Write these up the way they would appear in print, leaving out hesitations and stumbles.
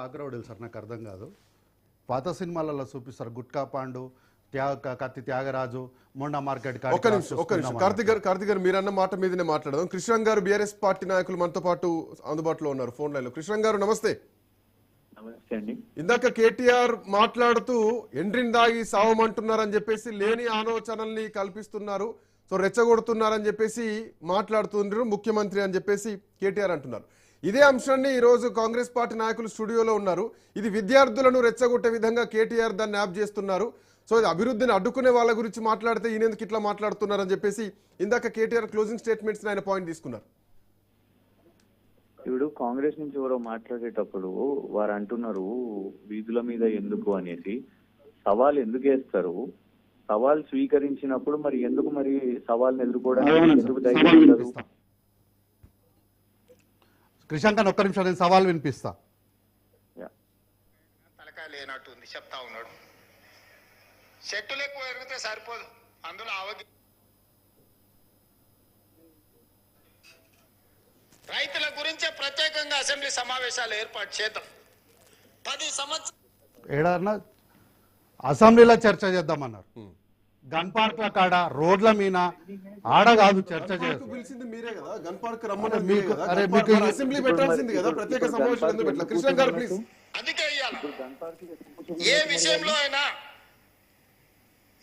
ఆగ్రవడేలు sir, నాకు అర్థం కాదు. పాత సినిమాలలో చూపిస్తారు గుట్కా పాండు, కత్తి త్యాగరాజు, మొండా మార్కెట్. ఒక్క నిమిషం కార్తిక్ గారు మీరన్న మాట మీదనే మాట్లాడదాం. కృష్ణ గారు బీఆర్ఎస్ పార్టీ నాయకులు మనతో పాటు అందుబాటులో ఉన్నారు ఫోన్ లైన్ లో. కృష్ణ గారు నమస్తే. నమస్తే అండి. ఇందాక కేటీఆర్ మాట్లాడుతూ ఎండ్రిన్ దాగి సావమంటున్నారని చెప్పేసి లేని ఆలోచనల్ని కల్పిస్తున్నారు, సో రెచ్చగొడుతున్నారని చెప్పేసి మాట్లాడుతున్నారు ముఖ్యమంత్రి అని చెప్పేసి కేటీఆర్ అంటున్నారు. ఇదే అంశాన్ని ఈ రోజు కాంగ్రెస్ పార్టీ నాయకులు స్టూడియోలో ఉన్నారు. ఇది విద్యార్థులను రెచ్చగొట్టే విధంగా కేటీఆర్ దాన్ని యాప్ చేస్తున్నారు, సో ఇది అభివృద్ధిని అడ్డుకునే వాళ్ళ గురించి మాట్లాడితే ఈయనెందుకు ఇట్లా మాట్లాడుతున్నారని చెప్పేసి ఇందాక కేటీఆర్ క్లోజింగ్ స్టేట్మెంట్స్ ఆయన పాయింట్ తీసుకున్నారు. ఇప్పుడు కాంగ్రెస్ నుంచి ఎవరో మాట్లాడేటప్పుడు వారు అంటున్నారు వీధుల మీద ఎందుకు అనేసి. సవాల్ ఎందుకు వేస్తారు? సవాల్ స్వీకరించినప్పుడు మరి ఎందుకు మరి సవాల్ని ఎదుర్కోవడానికి ఎందుకు ధైర్యం ఉండదు? కృషాంక్ ఒక్క నిమిషం, నేను సవాల్ వినిపిస్తా. తలకాయ లేనట్టు ఉంది చెప్తా ఉన్నాడు. చెట్టులు ఎక్కువ ఎరిగితే సరిపోదు, అందులో అవధి. రైతుల గురించే ప్రత్యేకంగా అసెంబ్లీ సమావేశాలు ఏర్పాటు చేద్దాం. 10 సంవత్సరాలు ఏడన్నా అసెంబ్లీలో చర్చ చేద్దామన్నారు. గన్ పార్క్ కాడ రోడ్ల మీద ఆడ కాదు చర్చ పిలిచింది మీరే కదా, గన్ పార్క్ రమ్మని అసెంబ్లీ పెట్టాల్సింది కదా, ప్రత్యేక సమావేశం ఎందుకు పెట్టాలి? కృష్ణ గారు ప్లీజ్. అందుకే ఏ విషయంలో అయినా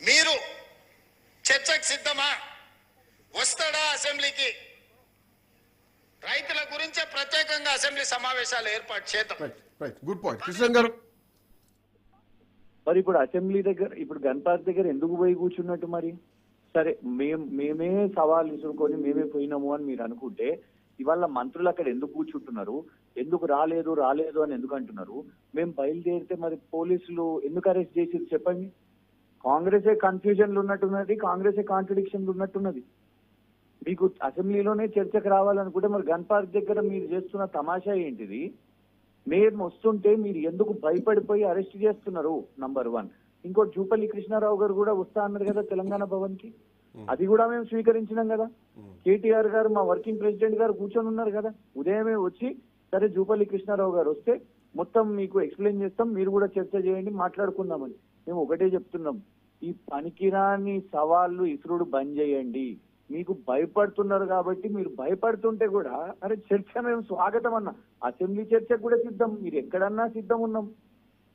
మీరు చర్చకు సిద్ధమా? వస్తాడా అసెంబ్లీకి? రైతుల గురించే ప్రత్యేకంగా అసెంబ్లీ సమావేశాలు ఏర్పాటు చేద్దాం. గుడ్ పాయింట్ కృష్ణ గారు. మరి ఇప్పుడు అసెంబ్లీ దగ్గర, ఇప్పుడు గన్ పార్క్ దగ్గర ఎందుకు పోయి కూర్చున్నట్టు? మరి సరే మేమే సవాల్ విసురుకొని మేమే పోయినాము అని మీరు అనుకుంటే ఇవాళ మంత్రులు అక్కడ ఎందుకు కూర్చుంటున్నారు? ఎందుకు రాలేదు అని ఎందుకు అంటున్నారు? మేము బయలుదేరితే మరి పోలీసులు ఎందుకు అరెస్ట్ చేసి చెప్పండి. కాంగ్రెసే కన్ఫ్యూజన్లు ఉన్నట్టున్నది, కాంగ్రెసే కాంట్రడిక్షన్లు ఉన్నట్టున్నది. మీకు అసెంబ్లీలోనే చర్చకు రావాలనుకుంటే మరి గన్ పార్క్ దగ్గర మీరు చేస్తున్న తమాషా ఏంటిది? మేము వస్తుంటే మీరు ఎందుకు భయపడిపోయి అరెస్ట్ చేస్తున్నారు? నంబర్ 1. ఇంకోటి జూపల్లి కృష్ణారావు గారు కూడా వస్తా అన్నారు కదా తెలంగాణ భవన్ కి, అది కూడా మేము స్వీకరించినాం కదా. కేటీఆర్ గారు మా వర్కింగ్ ప్రెసిడెంట్ గారు కూర్చొని ఉన్నారు కదా. ఉదయమే వచ్చి సరే జూపల్లి కృష్ణారావు గారు వస్తే మొత్తం మీకు ఎక్స్ప్లెయిన్ చేస్తాం, మీరు కూడా చర్చ చేయండి, మాట్లాడుకుందామని. మేము ఒకటే చెప్తున్నాం, ఈ పనికిరాని సవాళ్ళు ఇసురుడు బంద్ చేయండి. మీకు భయపడుతున్నారు కాబట్టి, మీరు భయపడుతుంటే కూడా అరే చర్చ మేము స్వాగతం అన్నా, అసెంబ్లీ చర్చకు కూడా సిద్ధం, మీరు ఎక్కడన్నా సిద్ధం ఉన్నాం.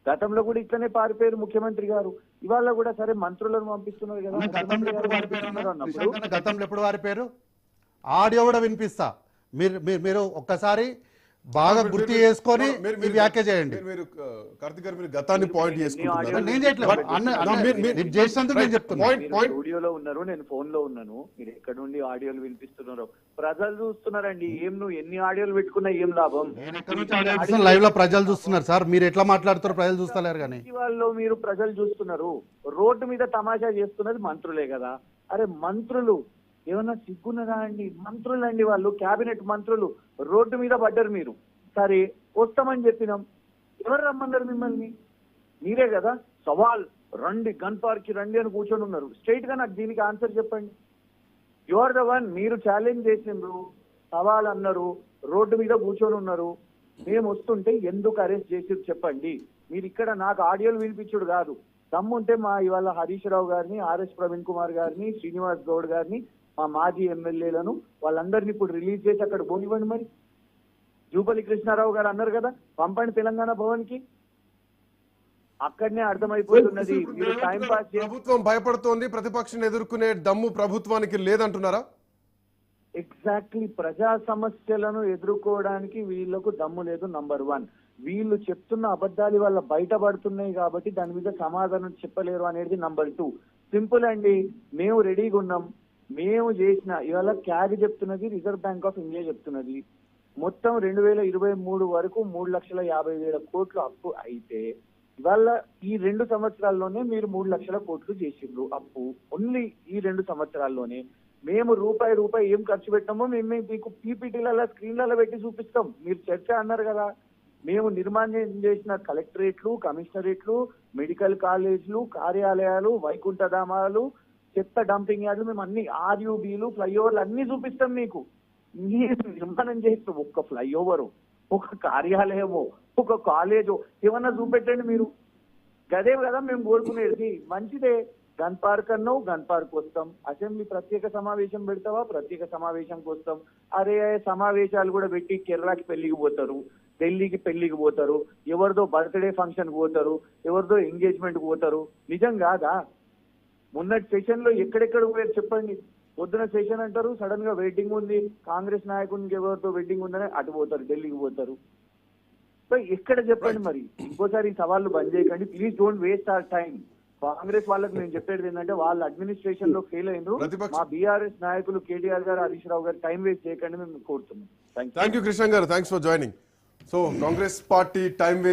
గతంలో కూడా ఇట్లనే పారిపోయారు ముఖ్యమంత్రి గారు, ఇవాళ కూడా సరే మంత్రులను పంపిస్తున్నారు కదా. గతంలో ఎప్పుడు వారిపోయారు? ఆడియో కూడా వినిపిస్తా, మీరు ఒక్కసారి బాగా గుర్తు చేసుకొని వ్యాఖ్య చేయండి. మీరు కార్తిక్ గారు మీరు గతాన్ని పాయింట్ చేసుకుంటున్నారు. స్టూడియోలో ఉన్నారు, నేను ఫోన్ లో ఉన్నాను, మీరు ఎక్కడ నుండి ఆడియోలు వినిపిస్తున్నారు? ప్రజలు చూస్తున్నారండి. ఏం నువ్వు ఎన్ని ఆడియోలు పెట్టుకున్నా ఏం లాభం? లైవ్ లో ప్రజలు చూస్తున్నారు సార్, మీరు ఎట్లా మాట్లాడుతారో ప్రజలు చూస్తలేరు. కానీ వాళ్ళు మీరు ప్రజలు చూస్తున్నారు. రోడ్డు మీద తమాషా చేస్తున్నది మంత్రులే కదా. అరే మంత్రులు ఏమన్నా సిగ్గున్నదా అండి? మంత్రులు అండి వాళ్ళు, క్యాబినెట్ మంత్రులు రోడ్డు మీద పడ్డారు. మీరు సరే వస్తామని చెప్పినాం, ఎవరు రమ్మన్నారు మిమ్మల్ని? మీరే కదా. సవాల్ రండి, గన్ పార్క్ కి రండి అని కూర్చొని ఉన్నారు. స్ట్రైట్ గా నాకు దీనికి ఆన్సర్ చెప్పండి. You are the one. మీరు ఛాలెంజ్ చేసిండ్రు, సవాల్ అన్నారు, రోడ్డు మీద కూర్చొని ఉన్నారు. మేము వస్తుంటే ఎందుకు అరెస్ట్ చేసి చెప్పండి. మీరు ఇక్కడ నాకు ఆడియోలు వినిపించుడు కాదు. దమ్ముంటే మా ఇవాళ హరీష్ రావు గారిని, ఆర్ఎస్ ప్రవీణ్ కుమార్ గారిని, శ్రీనివాస్ గౌడ్ గారిని, మా మాజీ ఎమ్మెల్యేలను వాళ్ళందరినీ ఇప్పుడు రిలీజ్ చేసి అక్కడ పోనివ్వండి. మరి జూపల్లి కృష్ణారావు గారు అన్నారు కదా పంపండి తెలంగాణ భవన్ కి. అక్కడనే అర్థమైపోతున్నది మీరు టైం పాస్. ప్రభుత్వం భయపడుతోంది, ప్రతిపక్షం ఎదుర్కొనే దమ్ము ప్రభుత్వానికి లేదంటున్నారా? ఎగ్జాక్ట్లీ. ప్రజా సమస్యలను ఎదుర్కోవడానికి వీళ్ళకు దమ్ము లేదు. నంబర్ 1. వీళ్ళు చెప్తున్న అబద్ధాలు వాళ్ళ బయటపడుతున్నాయి కాబట్టి దాని మీద సమాధానం చెప్పలేరు అనేది నంబర్ 2. సింపుల్ అండి, మేము రెడీగా ఉన్నాం. మేము చేసిన ఇవాళ క్యాగ్ చెప్తున్నది, రిజర్వ్ బ్యాంక్ ఆఫ్ ఇండియా చెప్తున్నది, మొత్తం 2023 వరకు 3,50,000 కోట్లు అప్పు అయితే ఇవాళ ఈ 2 సంవత్సరాల్లోనే మీరు 3 లక్షల కోట్లు చేసిండ్రు అప్పు. ఓన్లీ ఈ 2 సంవత్సరాల్లోనే. మేము రూపాయి ఏం ఖర్చు పెట్టామో మేము మీకు పీపీటీలలో స్క్రీన్లలో పెట్టి చూపిస్తాం. మీరు చర్చ అన్నారు కదా. మేము నిర్మాణం చేసిన కలెక్టరేట్లు, కమిషనరేట్లు, మెడికల్ కాలేజీలు, కార్యాలయాలు, వైకుంఠధామాలు, చెత్త డంపింగ్ యార్డులు, మేము అన్ని ఆర్యూబీలు, ఫ్లైఓవర్లు అన్ని చూపిస్తాం మీకు. మీరు నిర్మాణం చేస్తాం. ఒక్క ఫ్లైఓవరు ఒక కార్యాలయమో ఒక కాలేజో ఏమన్నా చూపెట్టండి మీరు. గదే కదా మేము కోరుకునేది. మంచిదే, గన్ పార్క్ అన్నావు, గన్ పార్క్ వస్తాం. అసెంబ్లీ ప్రత్యేక సమావేశం పెడతావా, ప్రత్యేక సమావేశంకి వస్తాం. అరే సమావేశాలు కూడా పెట్టి కేరళకి పెళ్లికి పోతారు, ఢిల్లీకి పెళ్లికి పోతారు, ఎవరిదో బర్త్డే ఫంక్షన్ పోతారు, ఎవరిదో ఎంగేజ్మెంట్ పోతారు. నిజం కాదా? మొన్నటి సెషన్ లో ఎక్కడెక్కడ పోయారు చెప్పండి. పొద్దున సెషన్ అంటారు, సడన్ గా వెయిటింగ్ ఉంది, కాంగ్రెస్ నాయకునికి ఎవరితో వెయిటింగ్ ఉందని అటు పోతారు, ఢిల్లీకి పోతారు. సో ఎక్కడ చెప్పండి మరి. ఇంకోసారి ఈ సవాళ్ళు బంద్ చేయకండి please, don't waste our time. Congress వాళ్ళకి నేను చెప్పేది ఏంటంటే వాళ్ళ అడ్మినిస్ట్రేషన్ లో ఫెయిల్ అయినారు. మా బీఆర్ఎస్ నాయకులు కేటీఆర్ గారు, హరీష్ రావు గారు టైం వేస్ట్ చేయకండి మేము కోరుతున్నాం. థ్యాంక్ యూ కృష్ణ గారు, thanks for joining. So Congress party time waste